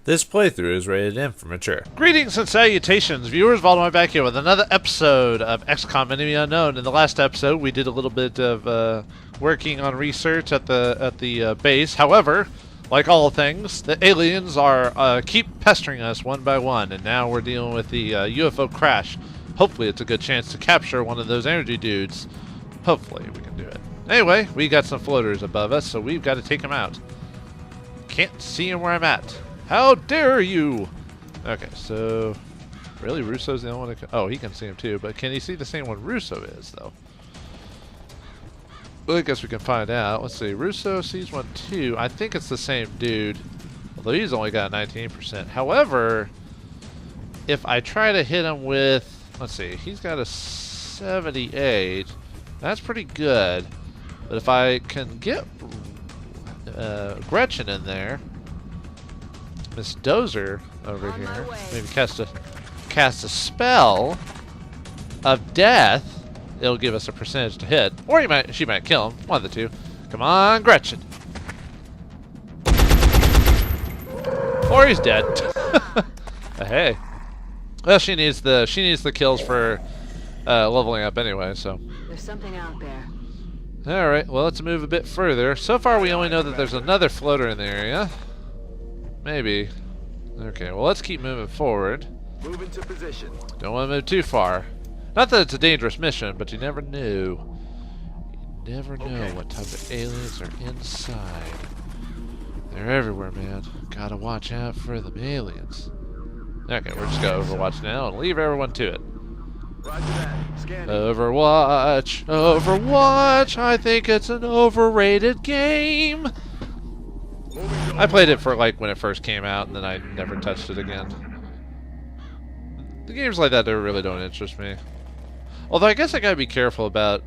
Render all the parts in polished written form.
This playthrough is rated M for mature. Greetings and salutations, viewers. Vauldemare back here with another episode of XCOM Enemy Unknown. In the last episode, we did a little bit of working on research at the base. However, like all things, the aliens are keep pestering us one by one, and now we're dealing with the UFO crash. Hopefully, it's a good chance to capture one of those energy dudes. Hopefully, we can do it. Anyway, we got some floaters above us, so we've got to take them out. Can't see them where I'm at. How dare you! Okay, so really, Russo's the only one that can. Oh, he can see him too, but can he see the same one Russo is, though? Well, I guess we can find out. Let's see. Russo sees one too. I think it's the same dude, although he's only got 19%. However, if I try to hit him with, let's see, he's got a 78. That's pretty good. But if I can get Gretchen in there. Miss Dozer over here, maybe cast a spell of death. It'll give us a percentage to hit, or she might kill him. One of the two. Come on, Gretchen. Or he's dead. Hey. Well, she needs the kills for leveling up anyway. So. There's something out there. All right. Well, let's move a bit further. So far, we only know that there's another floater in the area. Maybe. Okay, well, let's keep moving forward. Move into position. Don't want to move too far. Not that it's a dangerous mission, but you never know. You never know what type of aliens are inside. They're everywhere, man. Gotta watch out for them aliens. Okay, we're just gonna Overwatch now and leave everyone to it. Roger that. Scanning. Overwatch! Overwatch! I think it's an overrated game! I played it for like when it first came out, and then I never touched it again. The games like that really don't interest me. Although I guess I gotta be careful about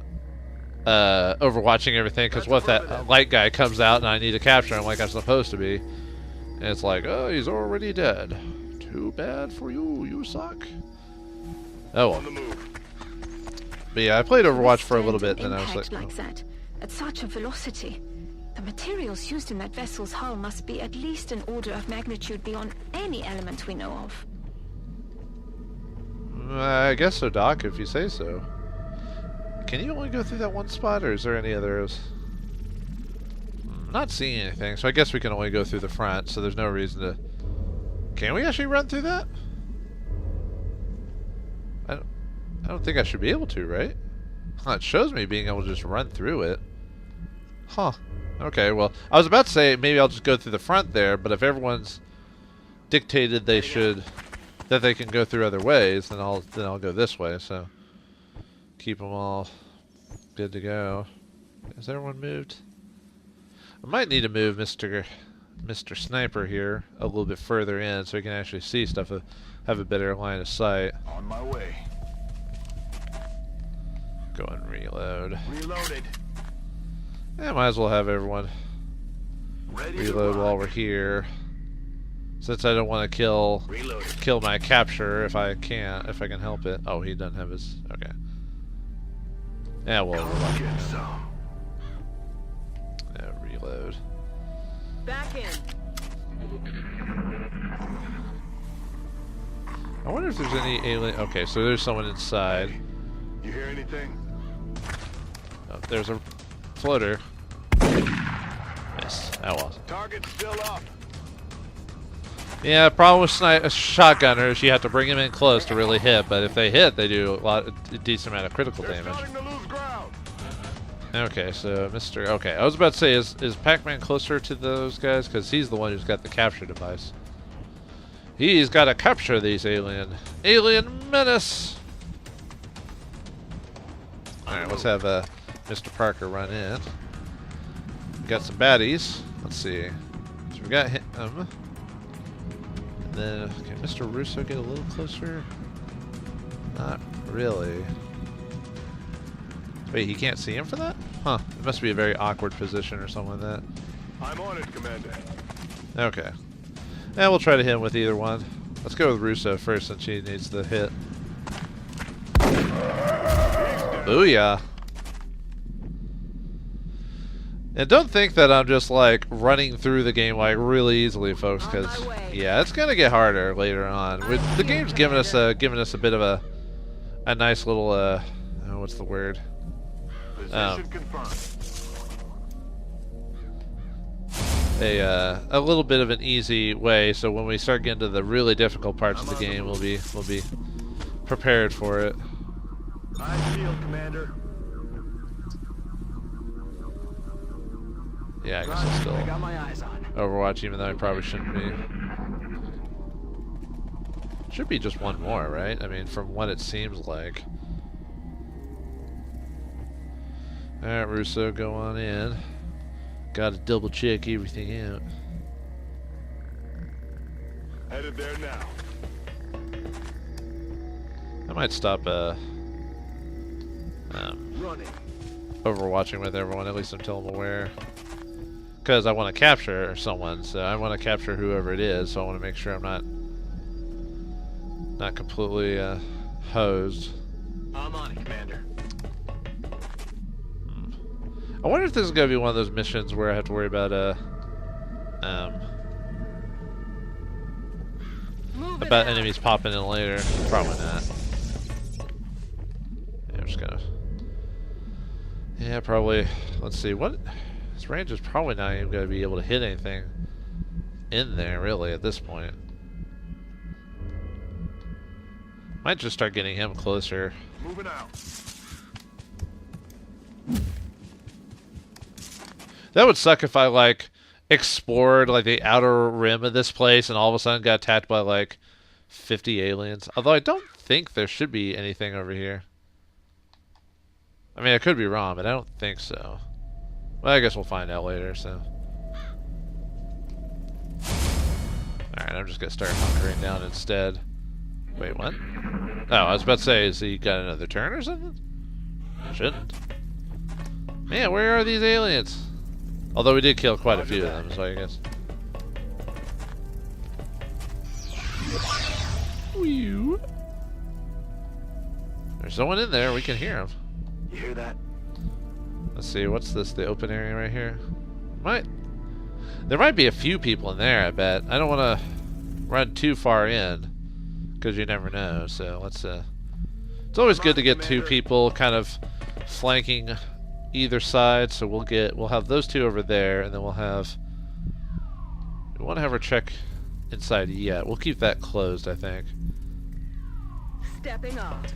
overwatching everything, because what if that light guy comes out and I need to capture him like I'm supposed to be, and it's like, oh, he's already dead. Too bad for you, you suck. Oh well. But yeah, I played Overwatch for a little bit, and then I was like, that, at such a velocity. The materials used in that vessel's hull must be at least an order of magnitude beyond any element we know of. I guess so, Doc, if you say so. Can you only go through that one spot, or is there any others? I'm not seeing anything, so I guess we can only go through the front, so there's no reason to... Can we actually run through that? I don't think I should be able to, right? Huh, it shows me being able to just run through it. Huh. Okay, well, I was about to say maybe I'll just go through the front there, but if everyone's dictated they should, that they can go through other ways, then I'll go this way. So keep them all good to go. Has everyone moved? I might need to move Mr. Sniper here a little bit further in so he can actually see stuff, have a better line of sight. On my way. Go and reload. Reloaded. Yeah, might as well have everyone Ready reload while we're here. Since I don't want to kill my capture if I can help it. Oh, he doesn't have his. Okay. Yeah, well. Get some. Yeah, reload. Back in. I wonder if there's any alien. Okay, so there's someone inside. You hear anything? Oh, there's a floater. Missed. Oh well. Target still up. Yeah, problem with shotgunners, you have to bring them in close to really hit, but if they hit, they do a decent amount of critical They're damage. starting to lose ground. Okay, so Mr. Okay, I was about to say, is Pac-Man closer to those guys? Because he's the one who's got the capture device. He's got to capture these alien menace. Alright, let's have Mr. Parker run in. We got some baddies. Let's see. So we got him. And then, can Mr. Russo get a little closer? Not really. Wait, he can't see him for that? Huh. It must be a very awkward position or something like that. I'm on it, Commander. Okay. And we'll try to hit him with either one. Let's go with Russo first since he needs the hit. Booyah. And don't think that I'm just like running through the game like really easily, folks, because yeah, it's gonna get harder later on. The game's giving us a bit of a nice little oh, what's the word? Position confirmed. A little bit of an easy way, so when we start getting to the really difficult parts of the game, we'll be prepared for it. I feel, Commander. Yeah, I guess I'll still I got my eyes on. Overwatch, even though I probably shouldn't be. Should be just one more, right? I mean, from what it seems like. Alright, Russo, go on in. Gotta double check everything out. Headed there now. I might stop Running. overwatching with everyone, at least until I'm aware. Because I want to capture someone, so I want to capture whoever it is, so I want to make sure I'm not completely hosed. I'm on it, Commander. I wonder if this is going to be one of those missions where I have to worry about enemies popping in later. Probably not. Yeah, I'm just gonna. Yeah, probably. Let's see. What? This range is probably not even going to be able to hit anything in there, really, at this point. Might just start getting him closer. Moving out. That would suck if I, like, explored, like, the outer rim of this place and all of a sudden got attacked by, like, 50 aliens. Although I don't think there should be anything over here. I mean, I could be wrong, but I don't think so. Well, I guess we'll find out later, so. Alright, I'm just gonna start hunkering down instead. Wait, what? Oh, I was about to say, is he got another turn or something? Shouldn't. Man, where are these aliens? Although we did kill quite a few of them, so I guess. Whew. There's someone in there, we can hear him. You hear that? Let's see, what's this, the open area right here? There might be a few people in there, I bet. I don't want to run too far in, because you never know, so let's, it's always good to get two people kind of flanking either side, so we'll have those two over there, and then we won't have her check inside yet. We'll keep that closed, I think. Stepping out.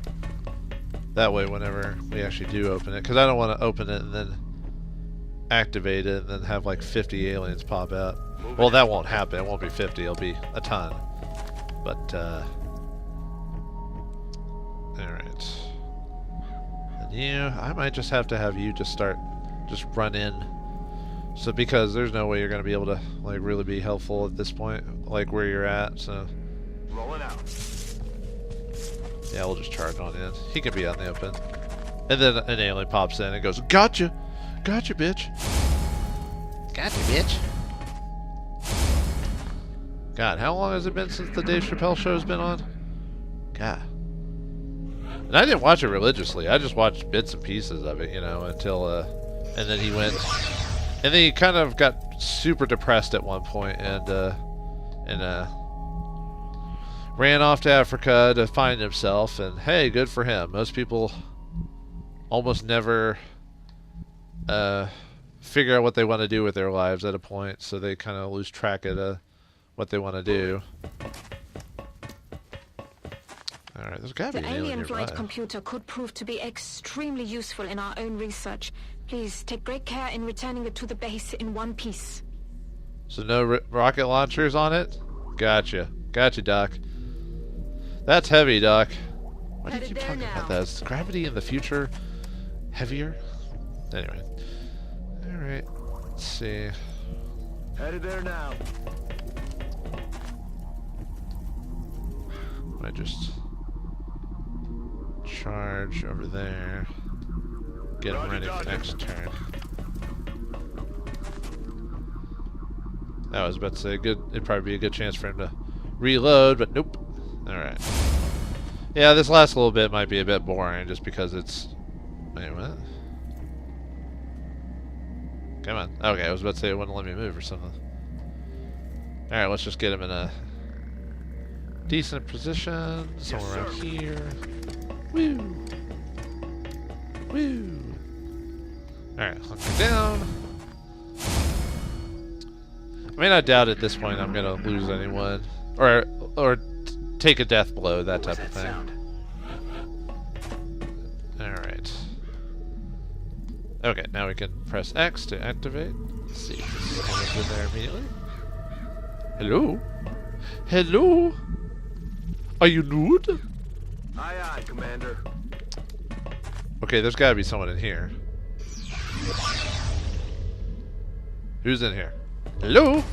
That way, whenever we actually do open it, because I don't want to open it and then activate it and then have like 50 aliens pop out. Well, that won't happen. It won't be 50. It'll be a ton. But, alright. And you, I might just have to have you just run in. So, because there's no way you're going to be able to, like, really be helpful at this point, like where you're at, so. Rolling out. Yeah, we'll just charge on in. He can be out in the open. And then an alien pops in and goes, "Gotcha! Gotcha, bitch! Gotcha, bitch!" God, how long has it been since the Dave Chappelle show's been on? God. And I didn't watch it religiously. I just watched bits and pieces of it, you know, until, and then he went... And then he kind of got super depressed at one point and ran off to Africa to find himself, and hey, good for him. Most people almost never figure out what they want to do with their lives at a point, so they kind of lose track of what they want to do. Alright, there's gotta be The an alien alien flight nearby. computer could prove to be extremely useful in our own research. Please take great care in returning it to the base in one piece. So no rocket launchers on it? Gotcha. Gotcha, Doc. That's heavy, Doc. Why do you Headed keep there talking now. about that? Is gravity in the future heavier? Anyway. Alright. Let's see. Headed there now. I just charge over there. Get him ready for next turn. I was about to say it'd probably be a good chance for him to reload, but nope. Alright. Yeah, this last little bit might be a bit boring just because it's... Wait, what? Come on. Okay, I was about to say it wouldn't let me move or something. Alright, let's just get him in a decent position. Somewhere around here. Woo! Woo! Alright, hunker down. I mean, I doubt at this point I'm gonna lose anyone. Or take a death blow, that type of thing. Alright. Okay, now we can press X to activate. Let's see if this comes in there immediately. Hello? Hello? Are you nude? Aye, aye, Commander. Okay, there's gotta be someone in here. Who's in here? Hello?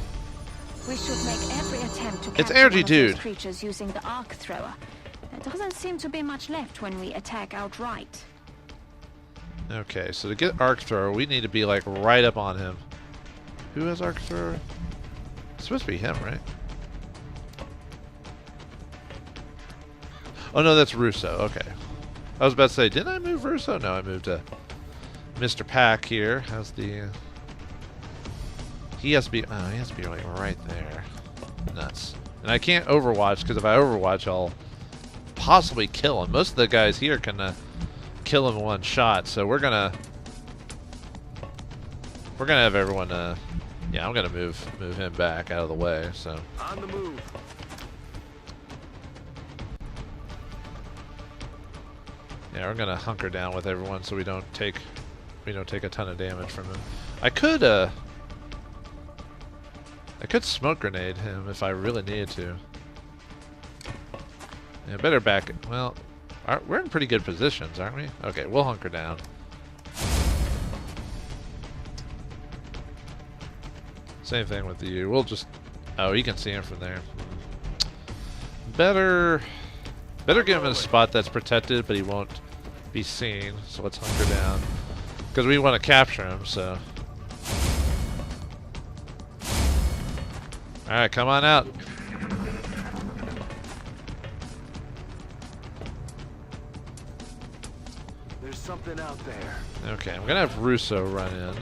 We should make every attempt to It's capture Energy one of Dude. those creatures using the arc thrower. There doesn't seem to be much left when we attack outright. Okay, so to get arc thrower, we need to be like right up on him. Who has arc thrower? It's supposed to be him, right? Oh no, that's Russo. Okay. I was about to say, didn't I move Russo? No, I moved Mr. Pack here. How's the? He has to be. Oh, he has to be like right there. Nuts. And I can't Overwatch because if I Overwatch, I'll possibly kill him. Most of the guys here can kill him in one shot. So we're gonna have everyone. Yeah, I'm gonna move him back out of the way. So. On the move. Yeah, we're gonna hunker down with everyone so we don't take a ton of damage from him. I could smoke grenade him if I really needed to. Yeah, better back. Well, we're in pretty good positions, aren't we? Okay, we'll hunker down. Same thing with you. We'll just. Oh, you can see him from there. Better get him in a spot that's protected, but he won't be seen. So let's hunker down because we want to capture him. So. All right, come on out. There's something out there. Okay, I'm gonna have Russo run in.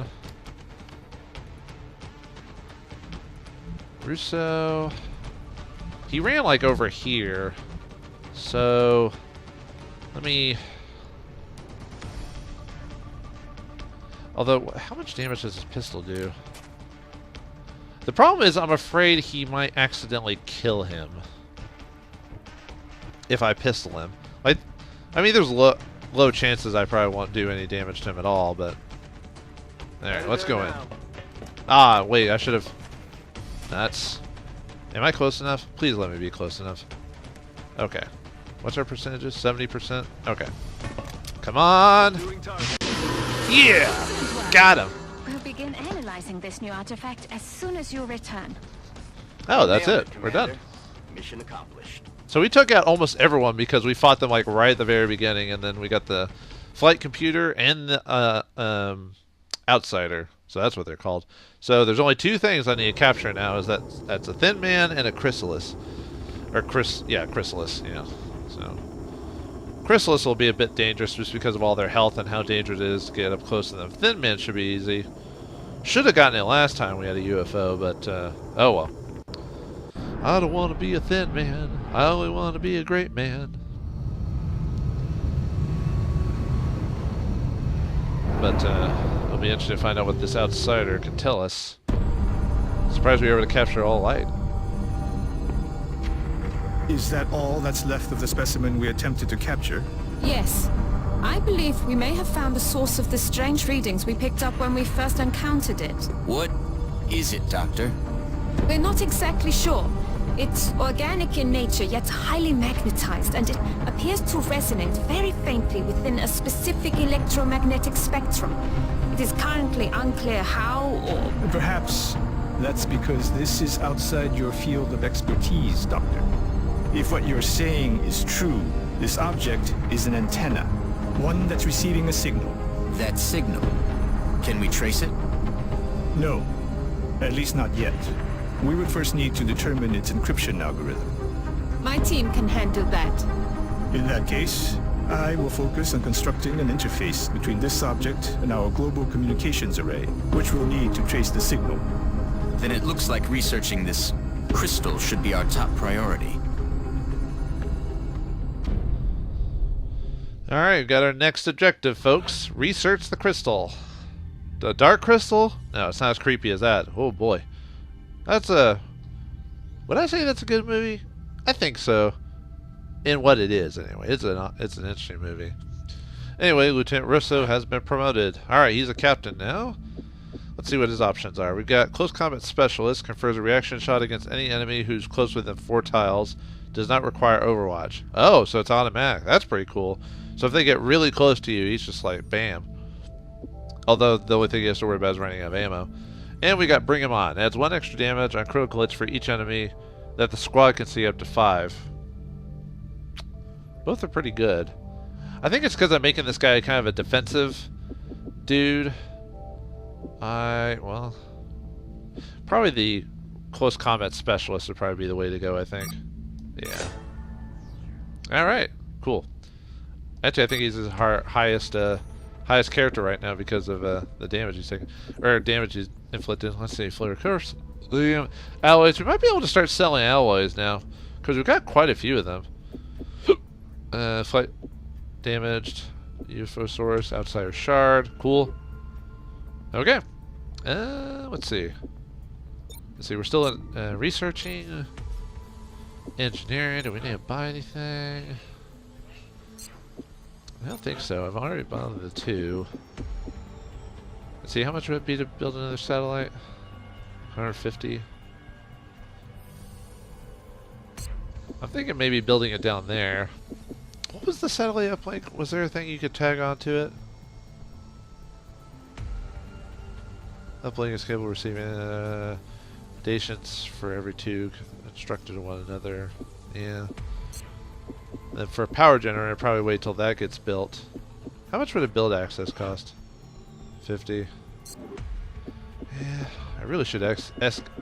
Russo, he ran like over here, so let me. Although, how much damage does his pistol do? The problem is, I'm afraid he might accidentally kill him if I pistol him. Like, I mean, there's low chances I probably won't do any damage to him at all, but all right, let's go in. Ah, wait, I should have. That's. Am I close enough? Please let me be close enough. Okay. What's our percentages? 70%. Okay. Come on. Yeah, got him. We'll begin analyzing this new artifact as soon as you return. Oh, that's it. We're done. Mission accomplished. So we took out almost everyone because we fought them like right at the very beginning, and then we got the flight computer and the outsider. So that's what they're called. So there's only two things I need to capture now. That's a thin man and a chrysalis, or chrysalis. Yeah. So chrysalis will be a bit dangerous just because of all their health and how dangerous it is to get up close to them. Thin man should be easy. Should have gotten it last time we had a UFO, but oh well. I don't want to be a thin man. I only want to be a great man. But it'll be interesting to find out what this outsider can tell us. Surprised we were able to capture all light. Is that all that's left of the specimen we attempted to capture? Yes. I believe we may have found the source of the strange readings we picked up when we first encountered it. What is it, Doctor? We're not exactly sure. It's organic in nature, yet highly magnetized, and it appears to resonate very faintly within a specific electromagnetic spectrum. It is currently unclear how or... Perhaps that's because this is outside your field of expertise, Doctor. If what you're saying is true, this object is an antenna, one that's receiving a signal. That signal. Can we trace it? No, at least not yet. We would first need to determine its encryption algorithm. My team can handle that. In that case, I will focus on constructing an interface between this object and our global communications array, which we'll need to trace the signal. Then it looks like researching this crystal should be our top priority. Alright, we've got our next objective, folks. Research the crystal. The dark crystal? No, it's not as creepy as that. Oh boy. That's a... Would I say that's a good movie? I think so. In what it is, anyway. It's an interesting movie. Anyway, Lieutenant Russo has been promoted. Alright, he's a captain now. Let's see what his options are. We've got Close Combat Specialist. Confers a reaction shot against any enemy who's close within 4 tiles. Does not require Overwatch. Oh, so it's automatic. That's pretty cool. So if they get really close to you, he's just like, bam. Although, the only thing he has to worry about is running out of ammo. And we got Bring Him On. Adds 1 extra damage on critical hits for each enemy that the squad can see up to 5. Both are pretty good. I think it's because I'm making this guy kind of a defensive dude. Well, probably the Close Combat Specialist would probably be the way to go, I think. Yeah. Alright, cool. Actually, I think he's his highest character right now because of the damage he's taking. Or damage he's inflicted. Let's see, Flavor Curse. The alloys. We might be able to start selling alloys now, because we've got quite a few of them. Flight damaged. UFO source. Outsider shard. Cool. Okay. Let's see. We're still in, researching. Engineering. Do we need to buy anything? I don't think so. I've already bought the 2. Let's see, how much would it be to build another satellite? 150. I'm thinking maybe building it down there. What was the satellite uplink? Was there a thing you could tag onto it? Uplink is capable of receiving stations for every 2 constructed to one another. Yeah. Then for a power generator, probably wait till that gets built. How much would a build access cost? 50. Yeah, I really should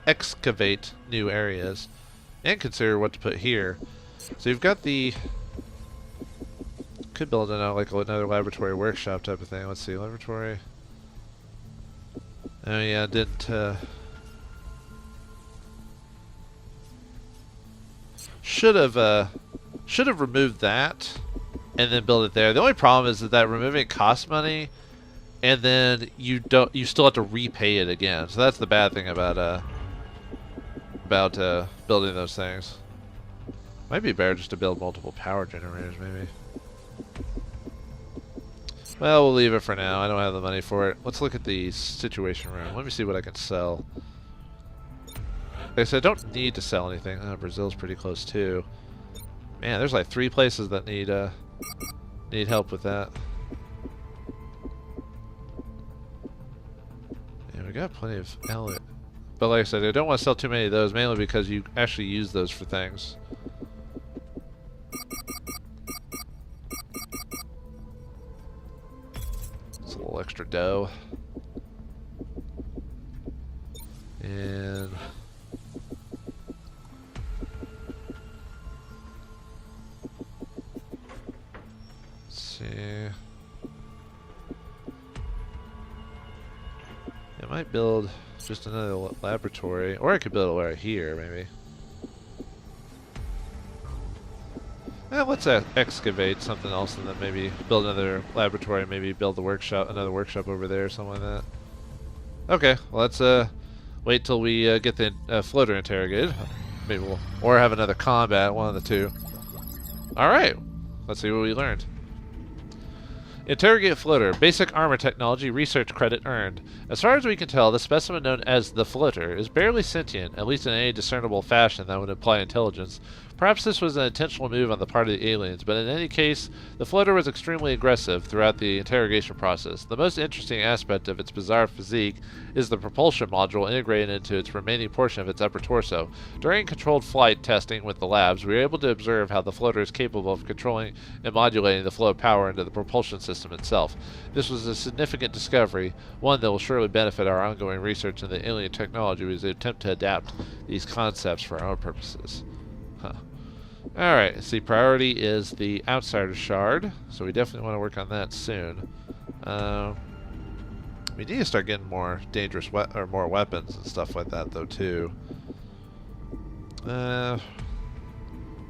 excavate new areas and consider what to put here. So you've got the... Could build another laboratory workshop type of thing. Let's see, laboratory. Oh yeah, didn't... Should have removed that and then build it there. The only problem is that removing it costs money, and then you still have to repay it again. So that's the bad thing about building those things. Might be better just to build multiple power generators, maybe. Well, we'll leave it for now. I don't have the money for it. Let's look at the situation room. Let me see what I can sell. Like I said, I don't need to sell anything. Brazil's pretty close too. Man, there's like 3 places that need help with that. Yeah, we got plenty of outlet. But like I said, I don't want to sell too many of those, mainly because you actually use those for things. It's a little extra dough. And... I might build just another laboratory, or I could build it right here, maybe. Let's excavate something else and then maybe build another laboratory, maybe build the workshop, another workshop over there or something like that. Okay, well, let's wait till we get the floater interrogated. Maybe we'll, or have another combat, one of the 2. Alright, let's see what we learned. Interrogate floater. Basic armor technology. Research credit earned. As far as we can tell, the specimen known as the floater is barely sentient, at least in any discernible fashion that would imply intelligence. Perhaps this was an intentional move on the part of the aliens, but in any case, the floater was extremely aggressive throughout the interrogation process. The most interesting aspect of its bizarre physique is the propulsion module integrated into its remaining portion of its upper torso. During controlled flight testing with the labs, we were able to observe how the floater is capable of controlling and modulating the flow of power into the propulsion system itself. This was a significant discovery, one that will surely benefit our ongoing research in the alien technology as we attempt to adapt these concepts for our own purposes. Huh. Alright, see, priority is the Outsider Shard, so we definitely want to work on that soon. We need to start getting more dangerous or more weapons and stuff like that, though, too.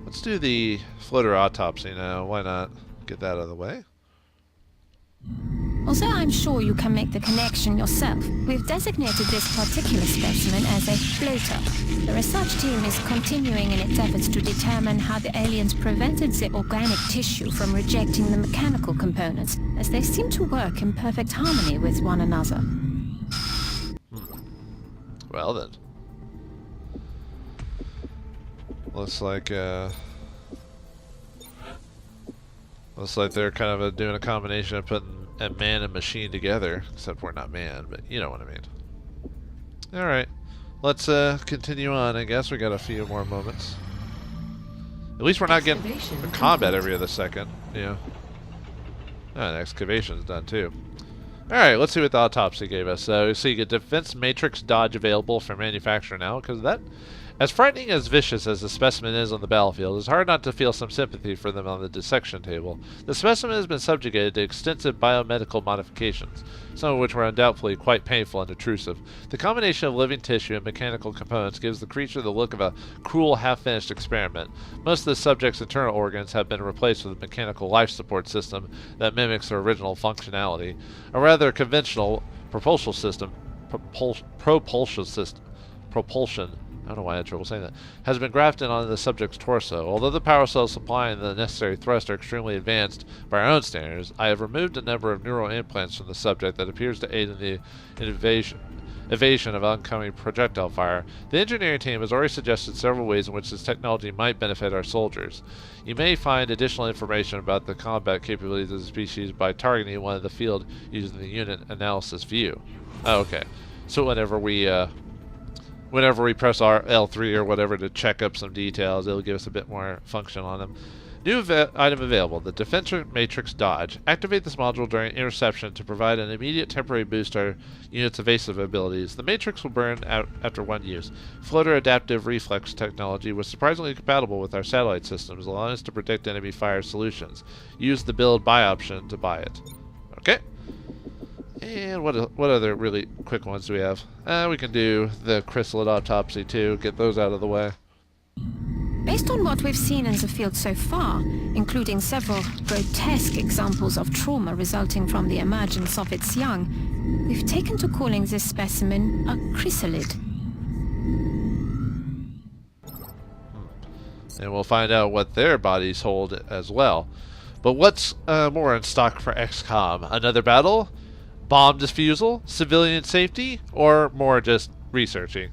Let's do the floater autopsy now. Why not get that out of the way? Although I'm sure you can make the connection yourself, we've designated this particular specimen as a floater. The research team is continuing in its efforts to determine how the aliens prevented the organic tissue from rejecting the mechanical components, as they seem to work in perfect harmony with one another. Well then. Looks like they're kind of doing a combination of putting a man and machine together, except we're not man, but you know what I mean. Alright, let's continue on. I guess we got a few more moments. At least we're not getting the combat every other second, you know. Oh, the excavation's done too. Alright, let's see what the autopsy gave us. So you get defense matrix dodge available for manufacture now, because that, as frightening as vicious as the specimen is on the battlefield, it's hard not to feel some sympathy for them on the dissection table. The specimen has been subjugated to extensive biomedical modifications, some of which were undoubtedly quite painful and intrusive. The combination of living tissue and mechanical components gives the creature the look of a cruel, half-finished experiment. Most of the subject's internal organs have been replaced with a mechanical life support system that mimics their original functionality. A rather conventional propulsion system, I don't know why I had trouble saying that, has been grafted onto the subject's torso. Although the power cells supplying the necessary thrust are extremely advanced by our own standards, I have removed a number of neural implants from the subject that appears to aid in the evasion of oncoming projectile fire. The engineering team has already suggested several ways in which this technology might benefit our soldiers. You may find additional information about the combat capabilities of the species by targeting one of the field using the unit analysis view. Oh, okay. So whenever we press our L3 or whatever to check up some details, it'll give us a bit more function on them. New item available, the Defense Matrix Dodge. Activate this module during interception to provide an immediate temporary boost to our unit's evasive abilities. The Matrix will burn out after one use. Floater adaptive reflex technology was surprisingly compatible with our satellite systems, allowing us to predict enemy fire solutions. Use the build buy option to buy it. Okay. And what other really quick ones do we have? We can do the chrysalid autopsy too, get those out of the way. Based on what we've seen in the field so far, including several grotesque examples of trauma resulting from the emergence of its young, we've taken to calling this specimen a chrysalid. And we'll find out what their bodies hold as well. But what's more in stock for XCOM? Another battle? Bomb disposal? Civilian safety? Or more just researching?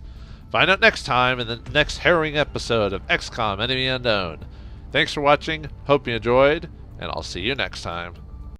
Find out next time in the next harrowing episode of XCOM Enemy Unknown. Thanks for watching, hope you enjoyed, and I'll see you next time.